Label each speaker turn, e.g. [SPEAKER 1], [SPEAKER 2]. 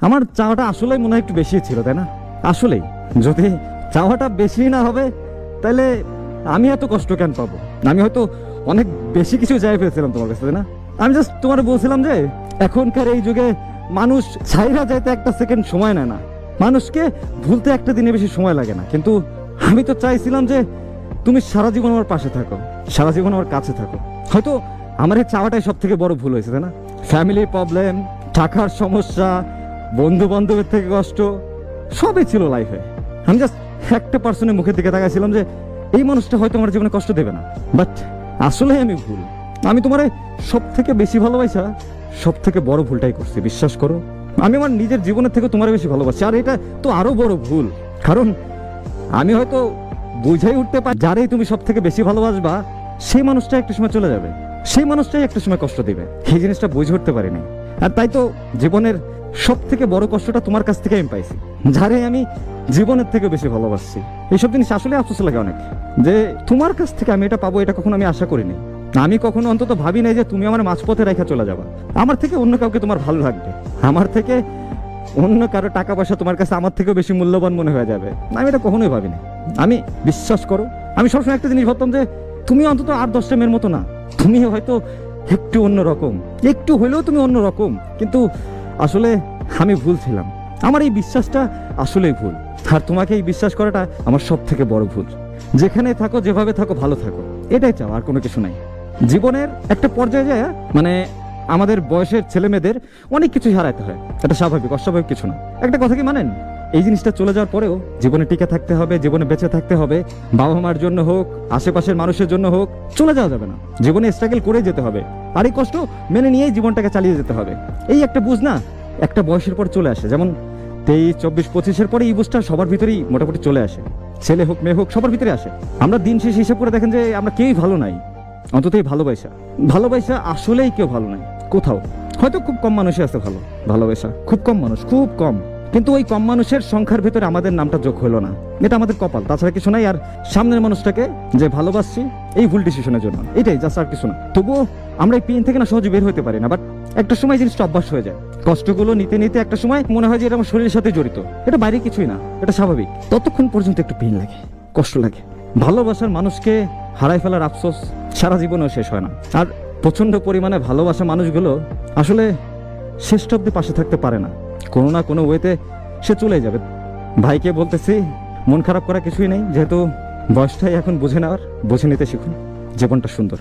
[SPEAKER 1] আমার চাওয়াটা আসলেই মনে হয় একটু বেশি ছিল, তাই না? আসলেই যদি চাওয়াটা বেশি না হবে তাহলে আমি এত কষ্ট কেন পাবো? আমি হয়তো অনেক বেশি কিছু চাই ফেলছিলাম তোমার কাছে, তাই না? আমি জাস্ট তোমার বলছিলাম যে এখনকার এই যুগে মানুষ ছাইরা যাইতে একটা সেকেন্ড সময় নেয় না, মানুষকে ভুলতে একটা দিনে বেশি সময় লাগে না। কিন্তু আমি তো চাইছিলাম যে তুমি সারা জীবন আমার পাশে থাকো, সারা জীবন আমার কাছে থাকো। হয়তো আমার এই চাওয়াটাই সব থেকে বড় ভুল হয়েছে, তাই না? ফ্যামিলির প্রবলেম, টাকার সমস্যা, বন্ধু বান্ধবের থেকে কষ্ট, সবই ছিল লাইফে। আমি জাস্ট একটা পার্সনের মুখের দিকে তাকাইছিলাম যে এই মানুষটা হয়তো আমার জীবনে কষ্ট দেবে না। বাট আসলে আমি ভুল। আমি তোমার সব থেকে বেশি ভালোবাসা সব থেকে বড় ভুলটাই করছি, বিশ্বাস করো। আমি আমার নিজের জীবনের থেকে তোমার বেশি ভালোবাসি, আর এটা তো আরো বড় ভুল। কারণ আমি হয়তো বুঝাই উঠতে পারি যারাই তুমি সব থেকে বেশি ভালোবাসবা সেই মানুষটা একটা সময় চলে যাবে, সেই মানুষটাই একটা সময় কষ্ট দিবে। এই জিনিসটা বুঝে উঠতে পারিনি। আর তাই তো জীবনের সব থেকে বড় কষ্টটা তোমার কাছ থেকে আমি পাইছি, যারে আমি জীবনের থেকে বেশি ভালোবাসছি। এইসব জিনিস আসলে আফসোস লাগে অনেক, যে তোমার কাছ থেকে আমি এটা পাবো, এটা কখনো আমি আশা করিনি। আমি কখনো অন্তত ভাবি নাই যে তুমি আমার মাঝপথে রেখে চলে যাবা। আমার থেকে অন্য কাউকে তোমার ভালো লাগবে, আমার থেকে অন্য কারো টাকা পয়সা তোমার কাছে আমার থেকেও বেশি মূল্যবান মনে হয়ে যাবে। আমি এটা কখনোই ভাবিনি। আমি বিশ্বাস করো, আমি সবসময় একটা জিনিস ভাবতাম যে তুমি অন্তত 8-10টা মেয়ের মতো না, তুমি হয়তো একটু অন্যরকম, একটু হইলেও তুমি অন্যরকম। কিন্তু আসলে আমি ভুল ছিলাম, আমার এই বিশ্বাসটা আসলেই ভুল। আর তোমাকে এই বিশ্বাস করাটা আমার সব থেকে বড় ভুল। যেখানে থাকো, যেভাবে থাকো, ভালো থাকো, এটাই চাও, আর কোনো কিছু নাই। জীবনের একটা পর্যায়ে যায় মানে আমাদের বয়সের ছেলে মেয়েদের অনেক কিছুই হারাইতে হয়, এটা স্বাভাবিক, অস্বাভাবিক কিছু না। একটা কথা কি মানেন, এই জিনিসটা চলে যাওয়ার পরেও জীবনে টিকে থাকতে হবে, জীবনে বেঁচে থাকতে হবে। বাবা মার জন্য হোক, আশেপাশের মানুষের জন্য হোক, চলে যাওয়া যাবে না। জীবনে স্ট্রাগল করে যেতে হবে, আর এই কষ্ট মেনে নিয়েই জীবনটাকে চালিয়ে যেতে হবে। এই একটা বুঝ না একটা বয়সের পর চলে আসে, যেমন 23, 24, 25-এর পরে এই বুঝটা সবার ভিতরেই মোটামুটি চলে আসে। ছেলে হোক মেয়ে হোক সবার ভিতরে আসে। আমরা দিন শেষে হিসাব করে দেখেন যে আমরা কেউই ভালো নাই, অন্তত এই ভালোবাসা আসলেই কেউ ভালো নাই কোথাও। হয়তো খুব কম মানুষই আছে ভালো, ভালোবাসা খুব কম মানুষ, খুব কম। কিন্তু ওই কম মানুষের সংখ্যার ভিতরে আমাদের নামটা যোগ হলো না, এটা আমাদের কপাল, তাছাড়া কিছু নাই। আর সামনের মানুষটাকে যে ভালোবাসছি এই ভুল ডিসিশনের জন্য, এটাই জাস্ট, আর কিছু না। তবুও আমরা এই পেন থেকে না সহজে বের হতে পারি না। বাট একটা সময় জিনিসটা অভ্যাস হয়ে যায়, কষ্টগুলো নিতে নিতে একটা সময় মনে হয় যে এটা আমার শরীরের সাথে জড়িত, এটা বাইরে কিছুই না, এটা স্বাভাবিক। ততক্ষণ পর্যন্ত একটু পেন লাগে, কষ্ট লাগে। ভালোবাসার মানুষকে হারাই ফেলার আফসোস সারা জীবনেও শেষ হয় না। আর প্রচন্ড পরিমাণে ভালোবাসা মানুষগুলো আসলে শেষটা অব্দি পাশে থাকতে পারে না, কোনো না কোনো ওয়েতে সে চলে যাবে। ভাইকে বলতেছি, মন খারাপ করা কিছুই নেই, যেহেতু বয়সটাই এখন বুঝে নেওয়ার, বুঝে নিতে শিখুন, জীবনটা সুন্দর।